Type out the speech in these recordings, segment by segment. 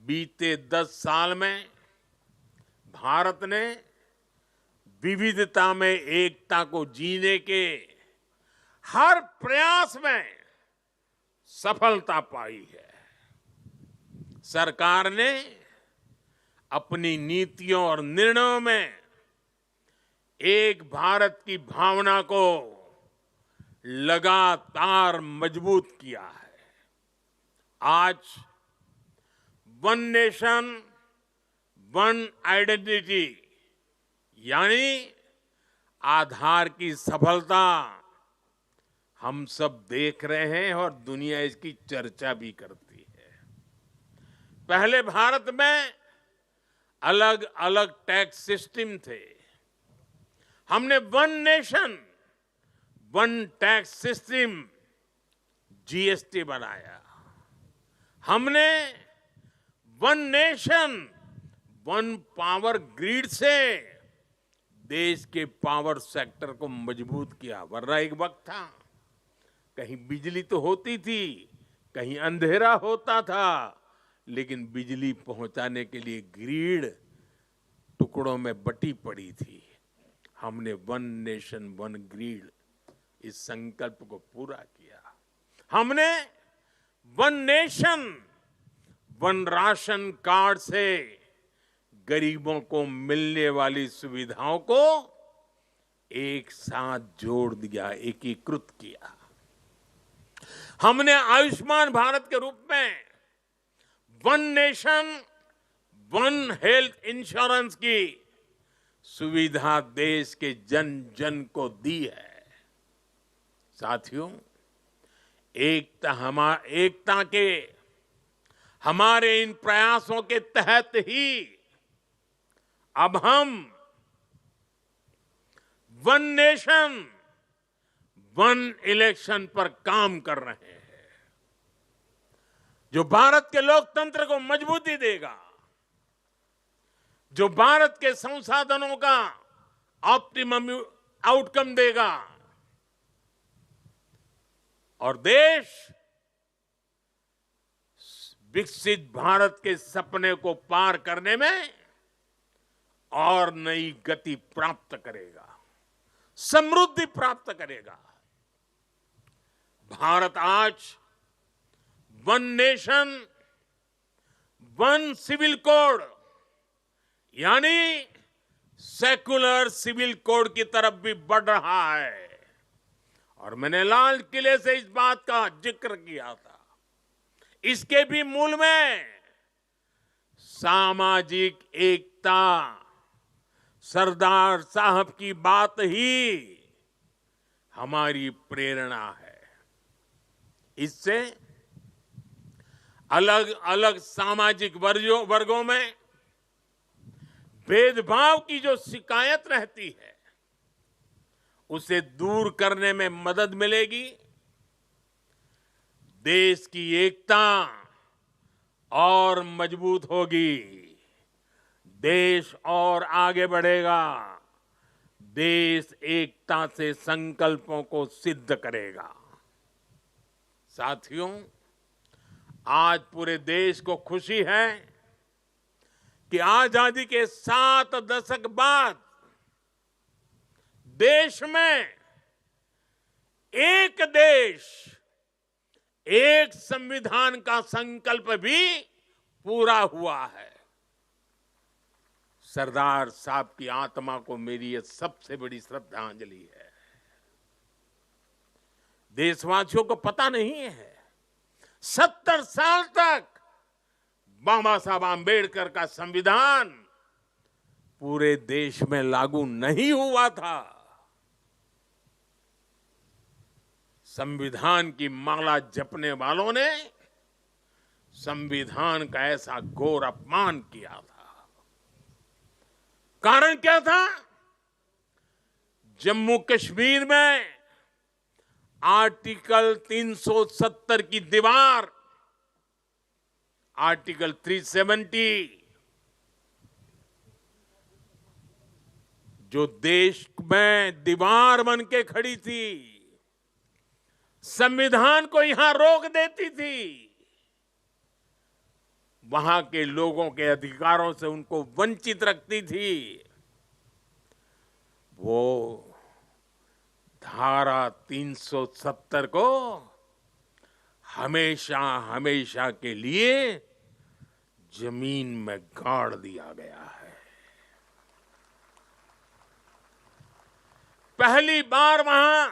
बीते 10 साल में भारत ने विविधता में एकता को जीने के हर प्रयास में सफलता पाई है। सरकार ने अपनी नीतियों और निर्णयों में एक भारत की भावना को लगातार मजबूत किया है। आज वन नेशन वन आइडेंटिटी यानी आधार की सफलता हम सब देख रहे हैं और दुनिया इसकी चर्चा भी करती है। पहले भारत में अलग अलग टैक्स सिस्टम थे। हमने one nation one tax system GST बनाया। हमने one nation one power grid से देश के पावर सेक्टर को मजबूत किया। वरना एक वक्त था कहीं बिजली तो होती थी, कहीं अंधेरा होता था, लेकिन बिजली पहुंचाने के लिए ग्रिड टुकड़ों में बटी पड़ी थी। हमने वन नेशन वन ग्रिड इस संकल्प को पूरा किया। हमने one nation one ration card से गरीबों को मिलने वाली सुविधाओं को एक साथ जोड़ दिया, एकीकृत किया। हमने आयुष्मान भारत के रूप में one nation one health insurance की सुविधा देश के जन जन को दी है। साथियों, एकता के हमारे इन प्रयासों के तहत ही अब हम वन नेशन वन इलेक्शन पर काम कर रहे हैं, जो भारत के लोकतंत्र को मजबूती देगा, जो भारत के संसाधनों का ऑप्टिमम आउटकम देगा और देश विकसित भारत के सपने को पार करने में और नई गति प्राप्त करेगा, समृद्धि प्राप्त करेगा। भारत आज one nation one civil code यानी सेकुलर सिविल कोड की तरफ भी बढ़ रहा है। और मैंने लाल किले से इस बात का जिक्र किया था। इसके भी मूल में सामाजिक एकता, सरदार साहब की बात ही हमारी प्रेरणा है। इससे अलग अलग सामाजिक वर्गों में भेदभाव की जो शिकायत रहती है उसे दूर करने में मदद मिलेगी। देश की एकता और मजबूत होगी, देश और आगे बढ़ेगा, देश एकता से संकल्पों को सिद्ध करेगा। साथियों, आज पूरे देश को खुशी है कि आजादी के 7 दशक बाद देश में एक देश एक संविधान का संकल्प भी पूरा हुआ है। सरदार साहब की आत्मा को मेरी यह सबसे बड़ी श्रद्धांजलि है। देशवासियों को पता नहीं है 70 साल तक बाबा साहब आंबेडकर का संविधान पूरे देश में लागू नहीं हुआ था। संविधान की माला जपने वालों ने संविधान का ऐसा घोर अपमान किया था। कारण क्या था? जम्मू कश्मीर में आर्टिकल 370 की दीवार, आर्टिकल 370 जो देश में दीवार बन के खड़ी थी, संविधान को यहां रोक देती थी, वहां के लोगों के अधिकारों से उनको वंचित रखती थी, वो धारा 370 को हमेशा हमेशा के लिए जमीन में गाड़ दिया गया है। पहली बार वहां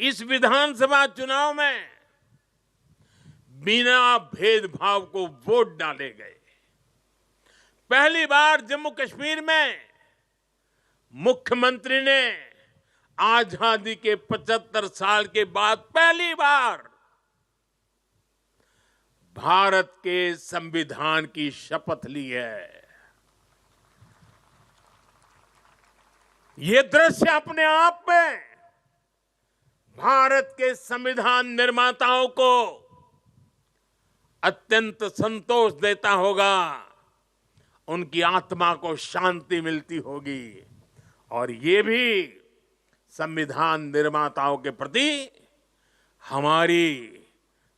इस विधानसभा चुनाव में बिना भेदभाव को वोट डाले गए। पहली बार जम्मू कश्मीर में मुख्यमंत्री ने आजादी के 75 साल के बाद पहली बार भारत के संविधान की शपथ ली है। ये दृश्य अपने आप में भारत के संविधान निर्माताओं को अत्यंत संतोष देता होगा, उनकी आत्मा को शांति मिलती होगी और ये भी संविधान निर्माताओं के प्रति हमारी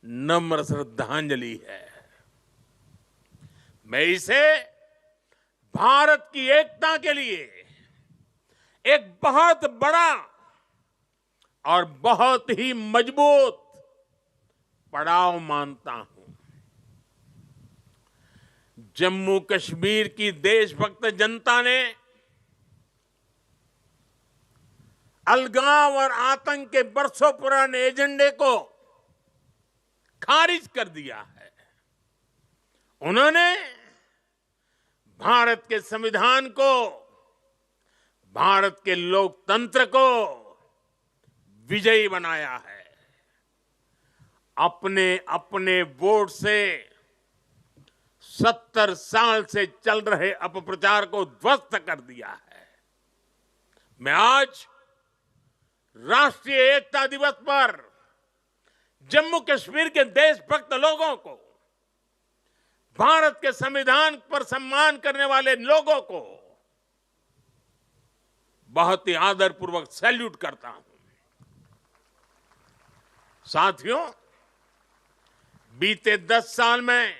नम्र श्रद्धांजलि है। मैं इसे भारत की एकता के लिए एक बहुत बड़ा और बहुत ही मजबूत पड़ाव मानता हूं। जम्मू कश्मीर की देशभक्त जनता ने अलगाव और आतंक के बरसों पुराने एजेंडे को खारिज कर दिया है। उन्होंने भारत के संविधान को, भारत के लोकतंत्र को विजयी बनाया है। अपने अपने वोट से 70 साल से चल रहे अपप्रचार को ध्वस्त कर दिया है। मैं आज राष्ट्रीय एकता दिवस पर जम्मू कश्मीर के देशभक्त लोगों को, भारत के संविधान पर सम्मान करने वाले लोगों को बहुत ही आदरपूर्वक सैल्यूट करता हूं। साथियों, बीते 10 साल में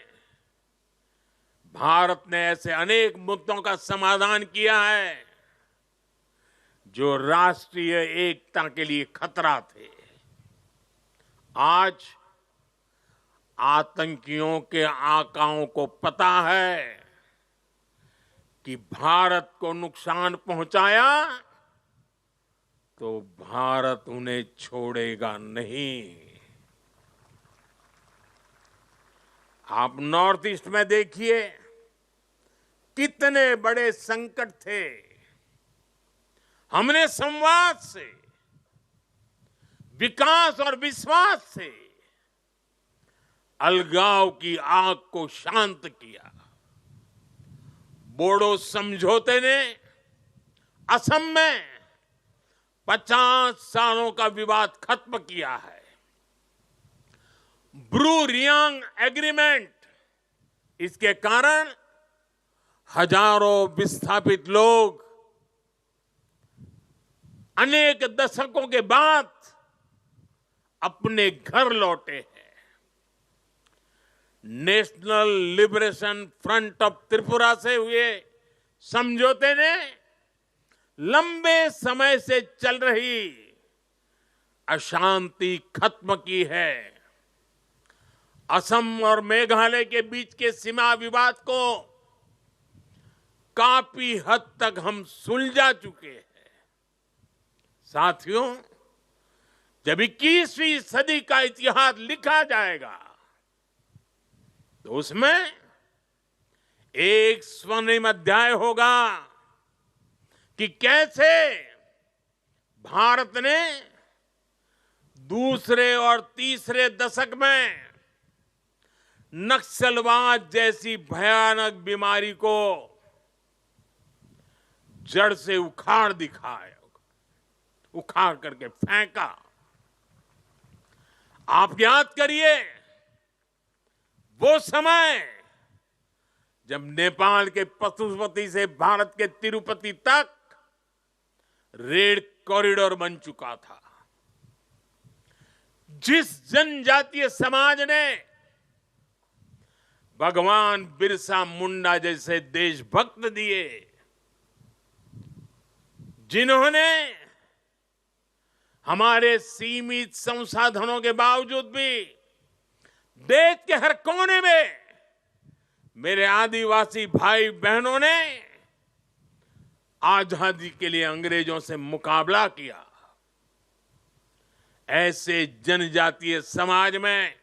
भारत ने ऐसे अनेक मुद्दों का समाधान किया है जो राष्ट्रीय एकता के लिए खतरा थे। आज आतंकियों के आकाओं को पता है कि भारत को नुकसान पहुंचाया तो भारत उन्हें छोड़ेगा नहीं। आप नॉर्थ ईस्ट में देखिए कितने बड़े संकट थे। हमने संवाद से, विकास और विश्वास से अलगाव की आग को शांत किया। बोडो समझौते ने असम में 50 सालों का विवाद खत्म किया है। ब्रू रियांग एग्रीमेंट, इसके कारण हजारों विस्थापित लोग अनेक दशकों के बाद अपने घर लौटे हैं। National liberation front of Tripura से हुए समझौते ने लंबे समय से चल रही अशांति खत्म की है। असम और मेघालय के बीच के सीमा विवाद को काफी हद तक हम सुलझा चुके हैं। साथियों, जब 21वीं सदी का इतिहास लिखा जाएगा तो उसमें एक स्वर्णिम अध्याय होगा कि कैसे भारत ने दूसरे और तीसरे दशक में नक्सलवाद जैसी भयानक बीमारी को जड़ से उखाड़ दिखाया, उखाड़ करके फेंका। आप याद करिए वो समय जब नेपाल के पशुपति से भारत के तिरुपति तक रेल कॉरिडोर बन चुका था। जिस जनजातीय समाज ने भगवान बिरसा मुंडा जैसे देशभक्त दिए, जिन्होंने हमारे सीमित संसाधनों के बावजूद भी देश के हर कोने में मेरे आदिवासी भाई बहनों ने आजादी के लिए अंग्रेजों से मुकाबला किया। ऐसे जनजातीय समाज में